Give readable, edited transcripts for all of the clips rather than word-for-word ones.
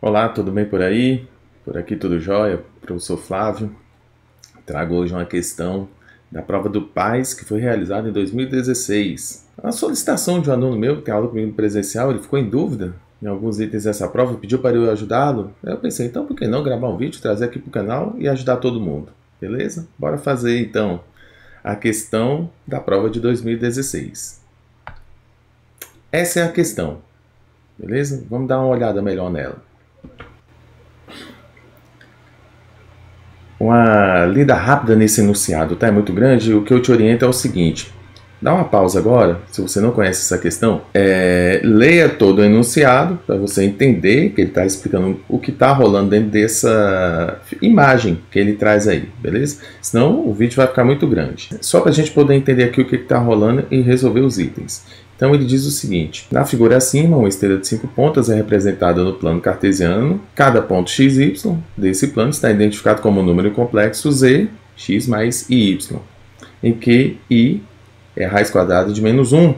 Olá, tudo bem por aí? Por aqui tudo jóia? Professor Flávio. Trago hoje uma questão da prova do PAS que foi realizada em 2016. A solicitação de um aluno meu que tem aula comigo presencial, ele ficou em dúvida em alguns itens dessa prova, pediu para eu ajudá-lo. Eu pensei, então por que não gravar um vídeo, trazer aqui para o canal e ajudar todo mundo? Beleza? Bora fazer então a questão da prova de 2016. Essa é a questão, beleza? Vamos dar uma olhada melhor nela. Uma lida rápida nesse enunciado, tá? É muito grande. O que eu te oriento é o seguinte: dá uma pausa agora, se você não conhece essa questão, leia todo o enunciado para você entender que ele está explicando o que está rolando dentro dessa imagem que ele traz aí, beleza? Senão o vídeo vai ficar muito grande. Só para a gente poder entender aqui o que está rolando e resolver os itens. Então ele diz o seguinte: na figura acima, uma esteira de 5 pontas é representada no plano cartesiano. Cada ponto x, y desse plano está identificado como um número complexo z, x mais i, y, em que i é a raiz quadrada de menos 1,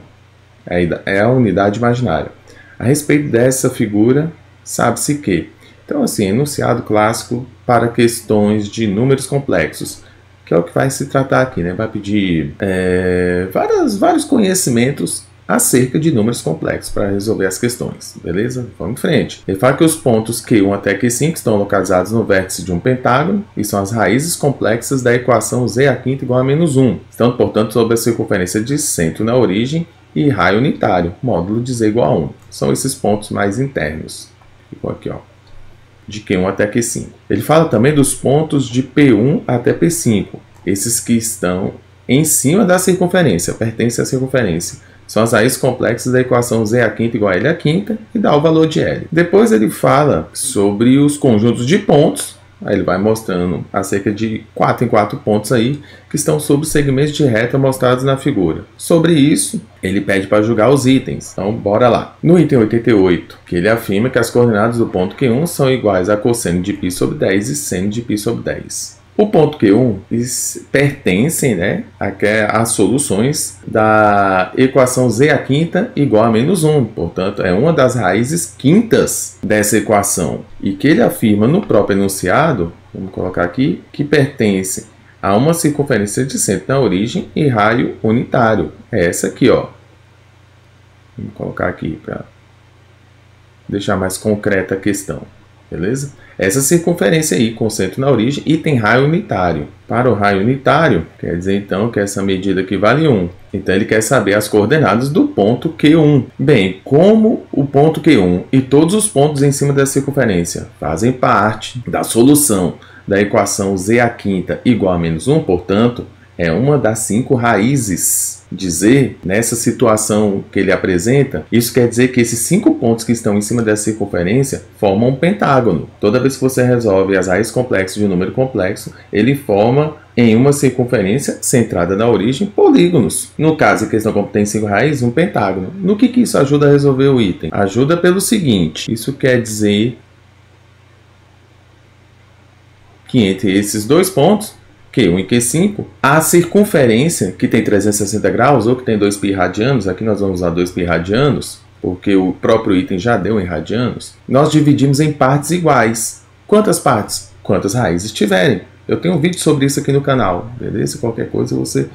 é a unidade imaginária. A respeito dessa figura, sabe-se que, então assim, enunciado clássico para questões de números complexos, que é o que vai se tratar aqui, né? Vai pedir vários conhecimentos acerca de números complexos para resolver as questões, beleza? Vamos em frente. Ele fala que os pontos Q1 até Q5 estão localizados no vértice de um pentágono e são as raízes complexas da equação z à quinta igual a menos 1, estando, portanto, sob a circunferência de centro na origem e raio unitário, módulo de z igual a 1. São esses pontos mais internos. Ficou aqui, ó, de Q1 até Q5. Ele fala também dos pontos de P1 até P5, esses que estão em cima da circunferência, pertencem à circunferência. São as raízes complexas da equação z à quinta igual a L à quinta e dá o valor de L. Depois ele fala sobre os conjuntos de pontos. Aí ele vai mostrando acerca de 4 em 4 pontos aí que estão sob os segmentos de reta mostrados na figura. Sobre isso, ele pede para julgar os itens. Então, bora lá. No item 88, que ele afirma que as coordenadas do ponto Q1 são iguais a cosseno de π sobre 10 e seno de π sobre 10. O ponto Q1 pertencem, né, às soluções da equação z à quinta igual a menos 1. Portanto, é uma das raízes quintas dessa equação. E que ele afirma no próprio enunciado, vamos colocar aqui, que pertence a uma circunferência de centro na origem e raio unitário. É essa aqui, ó. Vamos colocar aqui para deixar mais concreta a questão. Beleza? Essa circunferência aí, com centro na origem, e tem raio unitário. Para o raio unitário, quer dizer então que essa medida aqui vale 1. Então ele quer saber as coordenadas do ponto Q1. Bem, como o ponto Q1 e todos os pontos em cima da circunferência fazem parte da solução da equação z à quinta igual a menos 1, portanto, é uma das 5 raízes de z nessa situação que ele apresenta. Isso quer dizer que esses 5 pontos que estão em cima dessa circunferência formam um pentágono. Toda vez que você resolve as raízes complexas de um número complexo, ele forma em uma circunferência centrada na origem polígonos. No caso, a questão como tem 5 raízes, um pentágono. No que isso ajuda a resolver o item? Ajuda pelo seguinte: isso quer dizer que entre esses dois pontos, Q1 e Q5, a circunferência, que tem 360 graus, ou que tem 2π radianos, aqui nós vamos usar 2π radianos, porque o próprio item já deu em radianos, nós dividimos em partes iguais. Quantas partes? Quantas raízes tiverem. Eu tenho um vídeo sobre isso aqui no canal, beleza? Qualquer coisa você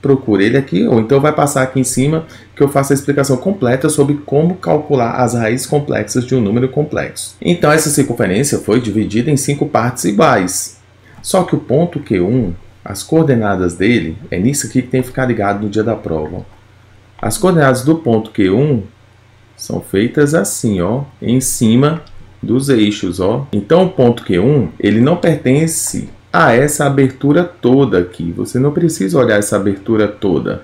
procura ele aqui, ou então vai passar aqui em cima, que eu faço a explicação completa sobre como calcular as raízes complexas de um número complexo. Então essa circunferência foi dividida em 5 partes iguais. Só que o ponto Q1, as coordenadas dele, é nisso aqui que tem que ficar ligado no dia da prova. As coordenadas do ponto Q1 são feitas assim, ó, em cima dos eixos, ó. Então o ponto Q1, ele não pertence a essa abertura toda aqui. Você não precisa olhar essa abertura toda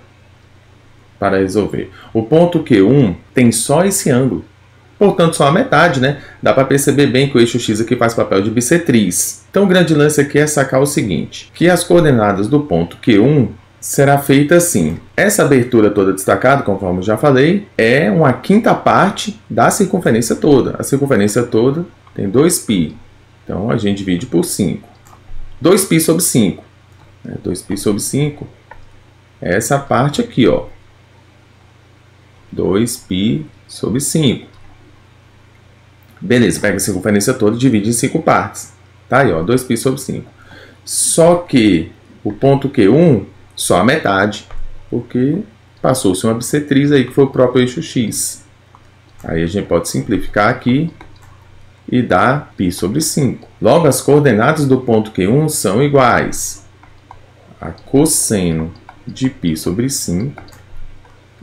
para resolver. O ponto Q1 tem só esse ângulo. Portanto, só a metade, né? Dá para perceber bem que o eixo X aqui faz papel de bissetriz. Então, o grande lance aqui é sacar o seguinte, que as coordenadas do ponto Q1 será feita assim. Essa abertura toda destacada, conforme eu já falei, é uma quinta parte da circunferência toda. A circunferência toda tem 2π. Então, a gente divide por 5. 2π sobre 5. 2π sobre 5 é essa parte aqui, ó. 2π sobre 5. Beleza, pega a circunferência toda e divide em 5 partes. Tá aí, ó, 2π sobre 5. Só que o ponto Q1, só a metade, porque passou-se uma bissetriz aí, que foi o próprio eixo X. Aí a gente pode simplificar aqui e dar π sobre 5. Logo, as coordenadas do ponto Q1 são iguais a cosseno de π sobre 5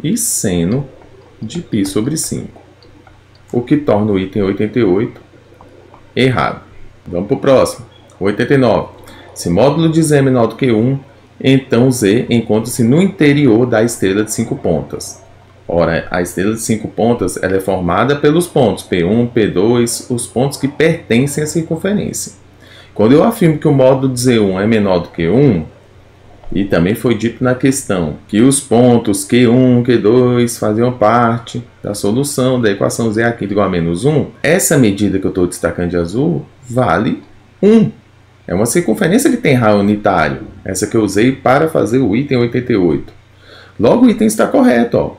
e seno de π sobre 5. O que torna o item 88 errado. Vamos para o próximo. 89. Se módulo de Z é menor do que 1, então Z encontra-se no interior da estrela de 5 pontas. Ora, a estrela de 5 pontas ela é formada pelos pontos P1, P2, os pontos que pertencem à circunferência. Quando eu afirmo que o módulo de Z1 é menor do que 1, e também foi dito na questão que os pontos Q1, Q2 faziam parte da solução da equação Z aqui igual a menos 1, essa medida que eu estou destacando de azul vale 1. É uma circunferência que tem raio unitário, essa que eu usei para fazer o item 88. Logo, o item está correto. Ó.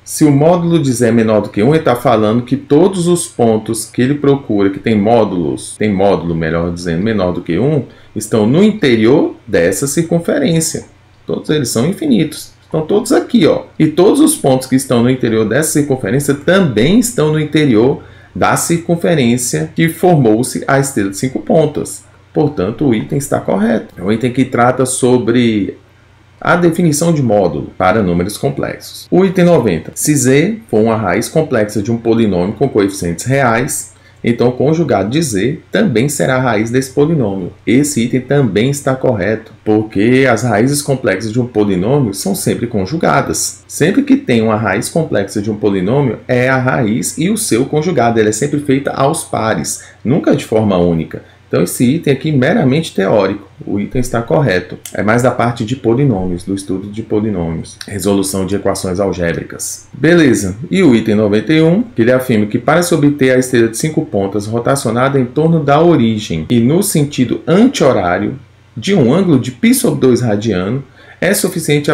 Se o módulo de Z é menor do que 1, ele está falando que todos os pontos que ele procura, que tem módulo, melhor dizendo, menor do que 1, estão no interior dessa circunferência. Todos eles são infinitos. Estão todos aqui, ó. E todos os pontos que estão no interior dessa circunferência também estão no interior da circunferência que formou-se a estrela de 5 pontas. Portanto, o item está correto. É um item que trata sobre a definição de módulo para números complexos. O item 90. Se Z for uma raiz complexa de um polinômio com coeficientes reais, então o conjugado de Z também será a raiz desse polinômio. Esse item também está correto, porque as raízes complexas de um polinômio são sempre conjugadas. Sempre que tem uma raiz complexa de um polinômio, é a raiz e o seu conjugado. Ela é sempre feita aos pares, nunca de forma única. Então esse item aqui é meramente teórico, o item está correto. É mais da parte de polinômios, do estudo de polinômios, resolução de equações algébricas. Beleza, e o item 91, que ele afirma que para se obter a estrela de 5 pontas rotacionada em torno da origem e no sentido anti-horário de um ângulo de π sobre 2 radiano, é suficiente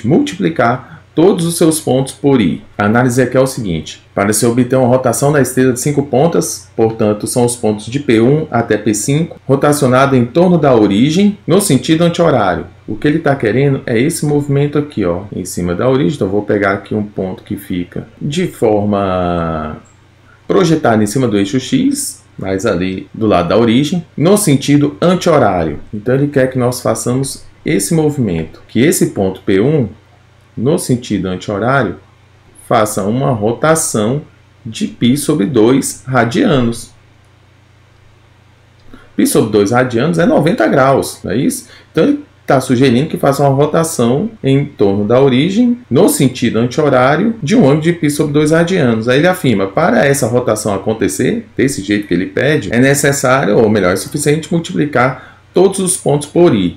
multiplicar todos os seus pontos por I. A análise aqui é o seguinte: para se obter uma rotação da estrela de 5 pontas, portanto, são os pontos de P1 até P5, rotacionado em torno da origem, no sentido anti-horário. O que ele está querendo é esse movimento aqui, ó, em cima da origem. Então, eu vou pegar aqui um ponto que fica de forma projetada em cima do eixo X, mas ali do lado da origem, no sentido anti-horário. Então, ele quer que nós façamos esse movimento, que esse ponto P1, no sentido anti-horário, faça uma rotação de π sobre 2 radianos. Π sobre 2 radianos é 90 graus, não é isso? Então, ele está sugerindo que faça uma rotação em torno da origem, no sentido anti-horário, de um ângulo de π sobre 2 radianos. Aí ele afirma, para essa rotação acontecer, desse jeito que ele pede, é necessário, ou melhor, é suficiente multiplicar todos os pontos por I.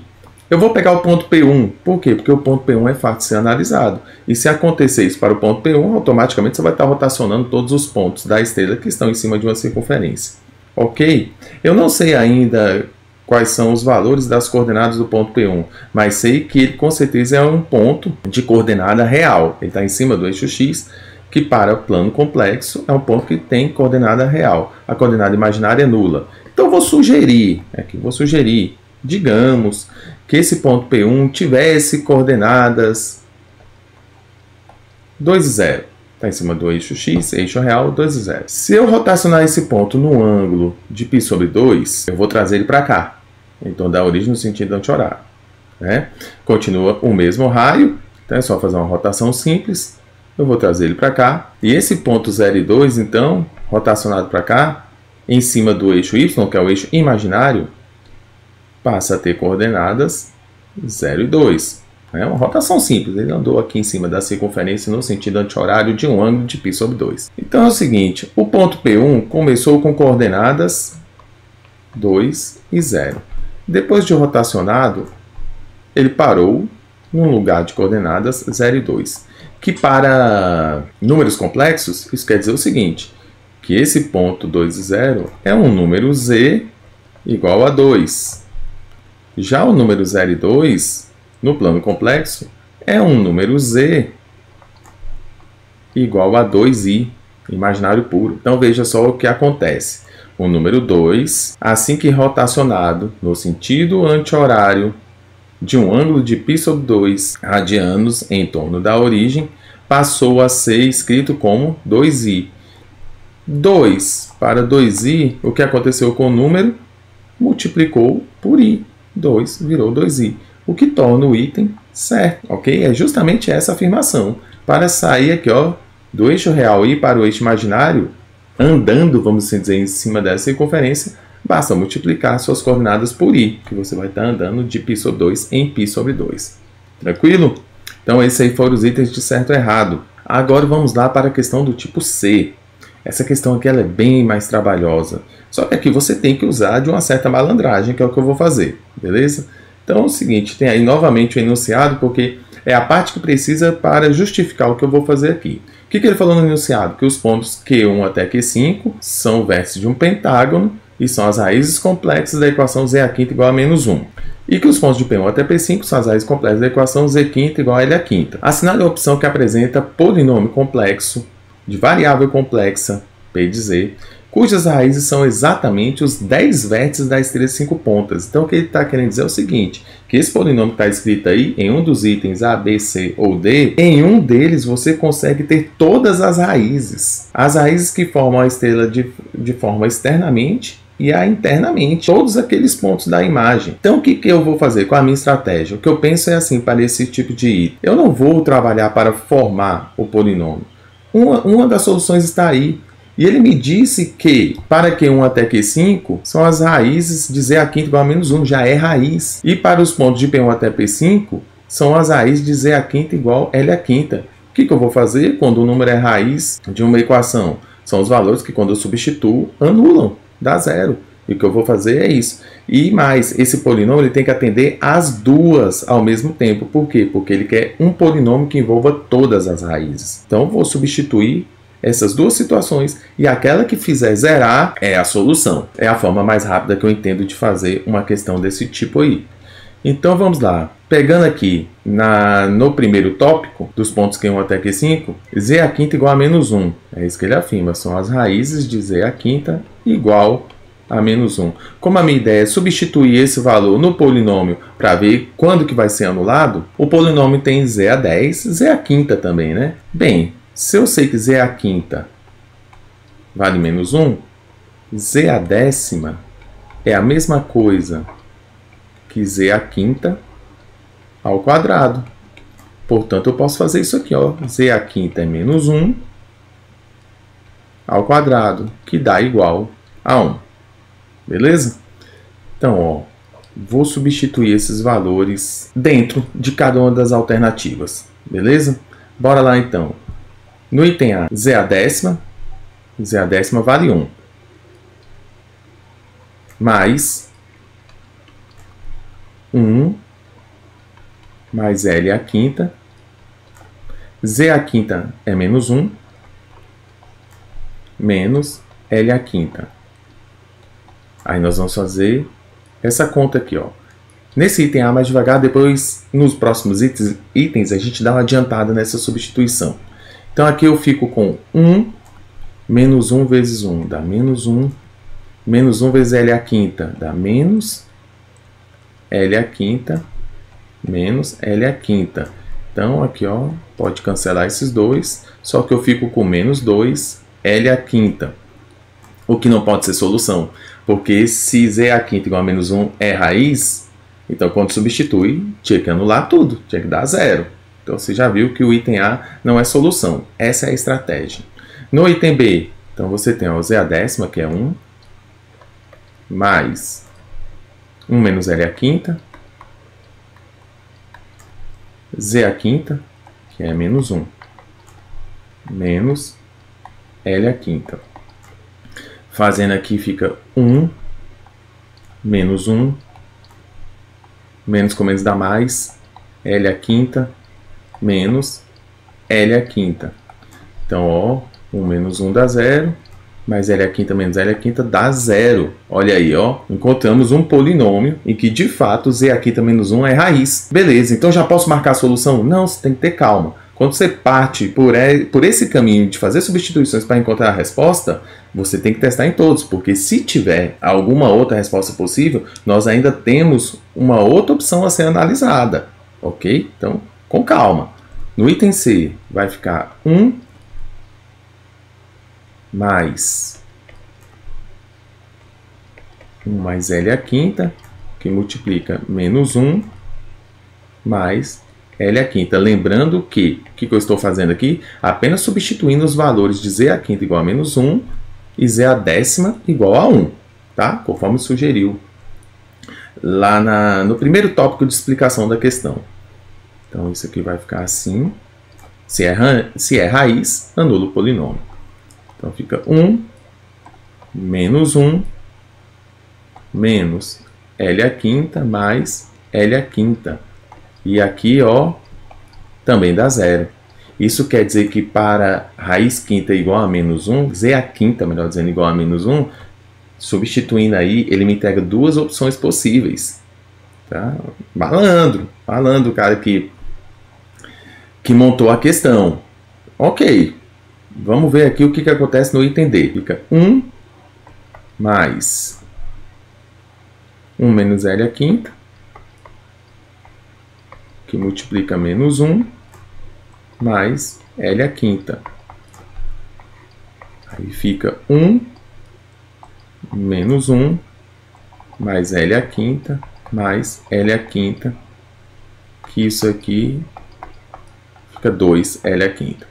Eu vou pegar o ponto P1. Por quê? Porque o ponto P1 é fácil de ser analisado. E se acontecer isso para o ponto P1, automaticamente você vai estar rotacionando todos os pontos da estrela que estão em cima de uma circunferência. Ok? Eu não sei ainda quais são os valores das coordenadas do ponto P1, mas sei que ele com certeza é um ponto de coordenada real. Ele está em cima do eixo X, que para o plano complexo é um ponto que tem coordenada real. A coordenada imaginária é nula. Então eu vou sugerir, digamos que esse ponto P1 tivesse coordenadas 2 e 0. Está em cima do eixo X, eixo real, 2 e 0. Se eu rotacionar esse ponto no ângulo de π sobre 2, eu vou trazer ele para cá. Então, da origem no sentido anti-horário. Né? Continua o mesmo raio, então é só fazer uma rotação simples. Eu vou trazer ele para cá. E esse ponto 0 e 2, então, rotacionado para cá, em cima do eixo Y, que é o eixo imaginário, passa a ter coordenadas 0 e 2. É uma rotação simples. Ele andou aqui em cima da circunferência no sentido anti-horário de um ângulo de π sobre 2. Então é o seguinte, o ponto P1 começou com coordenadas 2 e 0. Depois de rotacionado, ele parou num lugar de coordenadas 0 e 2. Que para números complexos, isso quer dizer o seguinte, que esse ponto 2 e 0 é um número Z igual a 2. Já o número 0 e 2, no plano complexo, é um número Z igual a 2i. imaginário puro. Então veja só o que acontece. O número 2, assim que rotacionado no sentido anti-horário de um ângulo de π sobre 2 radianos em torno da origem, passou a ser escrito como 2i. 2 para 2i, o que aconteceu com o número? Multiplicou por i. 2 virou 2i, o que torna o item certo, ok? É justamente essa afirmação. Para sair aqui, ó, do eixo real e para o eixo imaginário, andando, vamos assim dizer, em cima dessa circunferência, basta multiplicar suas coordenadas por i, que você vai estar andando de π sobre 2 em π sobre 2. Tranquilo? Então, esses aí foram os itens de certo e errado. Agora vamos lá para a questão do tipo C. Essa questão aqui ela é bem mais trabalhosa. Só que aqui você tem que usar de uma certa malandragem, que é o que eu vou fazer. Beleza? Então é o seguinte, tem aí novamente o enunciado, porque é a parte que precisa para justificar o que eu vou fazer aqui. O que ele falou no enunciado? Que os pontos Q1 até Q5 são vértices de um pentágono e são as raízes complexas da equação Z² igual a menos 1. E que os pontos de P1 até P5 são as raízes complexas da equação Z² igual a L². Assinale a opção que apresenta polinômio complexo de variável complexa, P de Z, cujas raízes são exatamente os 10 vértices da estrela de 5 pontas. Então, o que ele está querendo dizer é o seguinte, que esse polinômio que está escrito aí, em um dos itens A, B, C ou D, em um deles você consegue ter todas as raízes. As raízes que formam a estrela de forma externamente e a internamente, todos aqueles pontos da imagem. Então, o que eu vou fazer com a minha estratégia? O que eu penso é assim, para esse tipo de item. Eu não vou trabalhar para formar o polinômio. Uma das soluções está aí. E ele me disse que, para Q1 até Q5, são as raízes de Z² igual a menos 1, já é raiz. E para os pontos de P1 até P5, são as raízes de Z² igual a L². O que eu vou fazer quando o número é raiz de uma equação? São os valores que, quando eu substituo, anulam, dá zero. E o que eu vou fazer é isso. E mais, esse polinômio ele tem que atender as duas ao mesmo tempo. Por quê? Porque ele quer um polinômio que envolva todas as raízes. Então, eu vou substituir essas duas situações e aquela que fizer zerar é a solução. É a forma mais rápida que eu entendo de fazer uma questão desse tipo aí. Então vamos lá. Pegando aqui no primeiro tópico, dos pontos Q1 até Q5, Z² igual a menos 1. É isso que ele afirma. São as raízes de Z² igual a menos 1. Como a minha ideia é substituir esse valor no polinômio para ver quando que vai ser anulado, o polinômio tem Z a 10, Z² também, né? Bem, se eu sei que Z² vale menos 1, Z a décima é a mesma coisa que Z² ao quadrado. Portanto, eu posso fazer isso aqui, ó. Z² é menos 1 ao quadrado, que dá igual a 1. Beleza? Então, ó, vou substituir esses valores dentro de cada uma das alternativas. Beleza? Bora lá, então. No item A, Z a décima vale 1. Mais 1 mais L². Z² é menos 1 menos L². Aí nós vamos fazer essa conta aqui, ó. Nesse item A mais devagar, depois nos próximos itens a gente dá uma adiantada nessa substituição. Então aqui eu fico com 1 menos 1 vezes 1 dá menos 1. Menos 1 vezes L² dá menos L² menos L². Então aqui, ó, pode cancelar esses dois. Só que eu fico com menos 2 L². O que não pode ser solução. Porque se Z² igual a menos 1 é raiz, então quando substitui, tinha que anular tudo. Tinha que dar zero. Então, você já viu que o item A não é solução. Essa é a estratégia. No item B, então você tem o Z², que é 1, mais 1 menos L², Z², que é menos 1, menos L². Fazendo aqui fica 1, menos 1, menos com menos dá mais, L², menos L². Então, ó, 1 menos 1 dá 0, mais L² menos L² dá 0. Olha aí, ó, encontramos um polinômio em que, de fato, Z² menos 1 é raiz. Beleza, então já posso marcar a solução? Não, você tem que ter calma. Quando você parte por esse caminho de fazer substituições para encontrar a resposta, você tem que testar em todos, porque se tiver alguma outra resposta possível, nós ainda temos uma outra opção a ser analisada, ok? Então, com calma. No item C, vai ficar 1 mais 1 mais L à quinta, que multiplica menos 1 mais L à quinta. Lembrando que, o que eu estou fazendo aqui? Apenas substituindo os valores de Z à quinta igual a menos 1 e Z à décima igual a 1, tá? Conforme sugeriu lá no primeiro tópico de explicação da questão. Então, isso aqui vai ficar assim. Se é raiz, anula o polinômio. Então, fica 1 menos 1 menos L à quinta mais L à quinta. E aqui, ó, também dá zero. Isso quer dizer que para raiz quinta igual a menos 1, Z à quinta, melhor dizendo, igual a menos 1, substituindo aí, ele me entrega duas opções possíveis. Tá? Malandro o cara que montou a questão. Ok, vamos ver aqui o que acontece no item D. Fica 1 mais 1 menos L à quinta, que multiplica menos 1 mais L à quinta. Aí fica 1 menos 1 mais L à quinta mais L à quinta, que isso aqui fica 2L à quinta.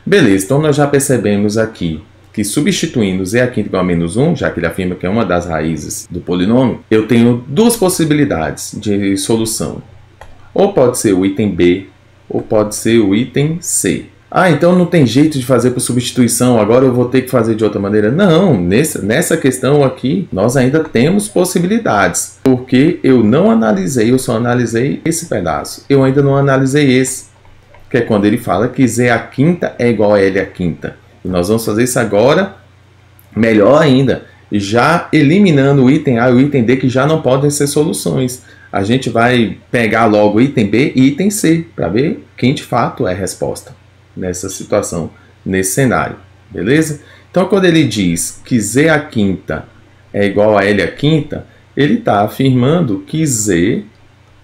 Beleza, então nós já percebemos aqui que substituindo Z à quinta igual a menos 1, já que ele afirma que é uma das raízes do polinômio, eu tenho duas possibilidades de solução. Ou pode ser o item B, ou pode ser o item C. Ah, então não tem jeito de fazer por substituição, agora eu vou ter que fazer de outra maneira? Não, nessa questão aqui, nós ainda temos possibilidades. Porque eu não analisei, eu só analisei esse pedaço. Eu ainda não analisei esse, que é quando ele fala que Z à quinta é igual a L à quinta. E nós vamos fazer isso agora, melhor ainda, já eliminando o item A e o item D, que já não podem ser soluções. A gente vai pegar logo item B e item C, para ver quem de fato é a resposta nessa situação, nesse cenário, beleza? Então, quando ele diz que Z à quinta é igual a L à quinta, ele está afirmando que Z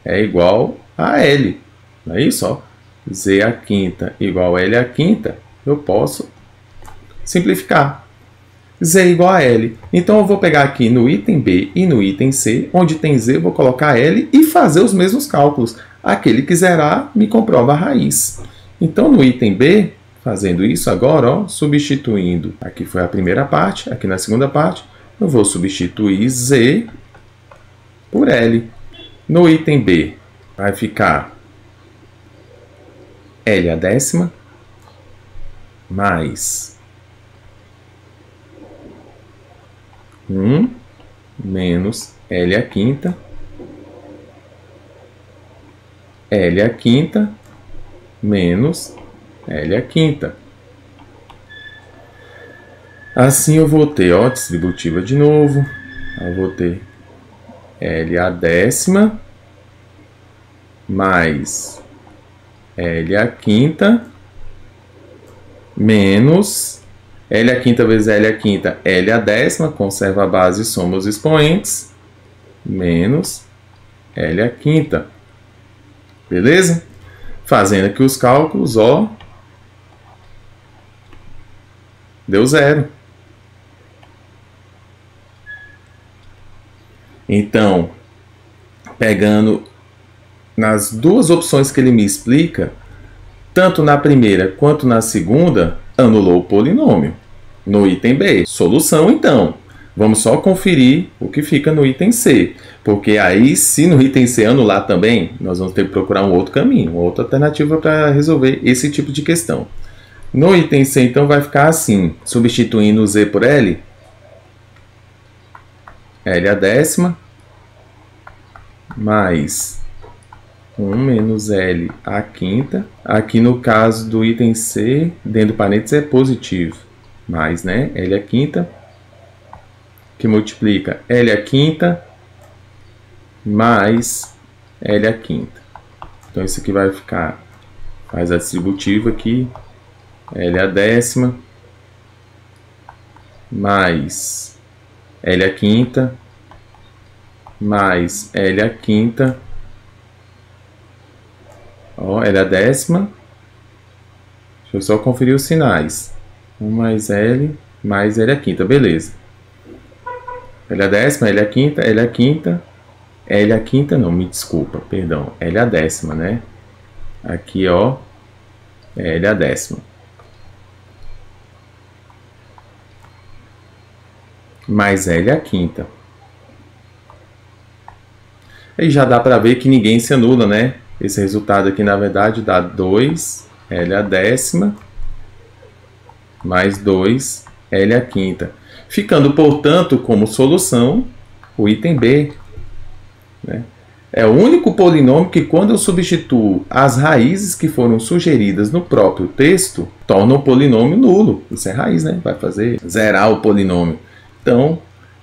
é igual a L, não é isso? Ó? Z à quinta igual a L à quinta, eu posso simplificar. Z igual a L. Então, eu vou pegar aqui no item B e no item C, onde tem Z, eu vou colocar L e fazer os mesmos cálculos. Aquele que zerar, me comprova a raiz. Então, no item B, fazendo isso agora, ó, substituindo, aqui foi a primeira parte, aqui na segunda parte, eu vou substituir Z por L. No item B, vai ficar L à décima mais 1 menos L à quinta, L à quinta menos L à quinta. Assim eu vou ter, ó, distributiva de novo, eu vou ter L à décima mais L à quinta menos L à quinta vezes L à quinta, L à décima, conserva a base e soma os expoentes, menos L à quinta. Beleza? Fazendo aqui os cálculos, ó, deu zero. Então, pegando nas duas opções que ele me explica, tanto na primeira quanto na segunda, anulou o polinômio. No item B, solução então. Vamos só conferir o que fica no item C. Porque aí, se no item C anular também, nós vamos ter que procurar um outro caminho, uma outra alternativa para resolver esse tipo de questão. No item C, então, vai ficar assim, substituindo Z por L, L à décima, mais 1 menos L à quinta. Aqui no caso do item C, dentro do parênteses é positivo, mais, né, L à quinta, que multiplica L à quinta mais L à quinta. Então, isso aqui vai ficar Faz a distributiva aqui. L a décima. Mais L a quinta. Mais L a quinta. Ó, L a décima. Deixa eu só conferir os sinais. 1 mais L a quinta. Beleza. L a décima, L a quinta, L a quinta. L a quinta não, me desculpa, perdão. L a décima, né? Aqui, ó. L a décima. Mais L a quinta. Aí já dá para ver que ninguém se anula, né? Esse resultado aqui, na verdade, dá 2 L a décima mais 2 L a quinta. Ficando, portanto, como solução o item B. Né? É o único polinômio que, quando eu substituo as raízes que foram sugeridas no próprio texto, torna o polinômio nulo. Isso é raiz, né? Vai fazer zerar o polinômio. Então,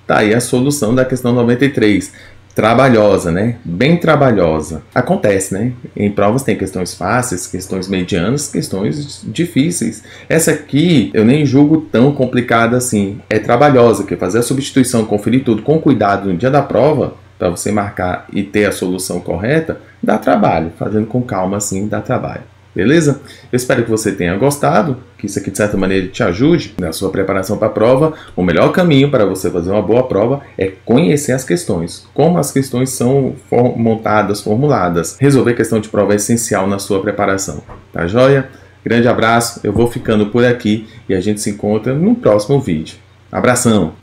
tá aí a solução da questão 93. Trabalhosa, né? Bem trabalhosa. Acontece, né? Em provas tem questões fáceis, questões medianas, questões difíceis. Essa aqui eu nem julgo tão complicada assim. É trabalhosa, que fazer a substituição, conferir tudo com cuidado no dia da prova, para você marcar e ter a solução correta, dá trabalho. Fazendo com calma assim, dá trabalho. Beleza? Eu espero que você tenha gostado, que isso aqui de certa maneira te ajude na sua preparação para a prova. O melhor caminho para você fazer uma boa prova é conhecer as questões, como as questões são montadas, formuladas. Resolver questão de prova é essencial na sua preparação. Tá joia? Grande abraço, eu vou ficando por aqui e a gente se encontra no próximo vídeo. Abração!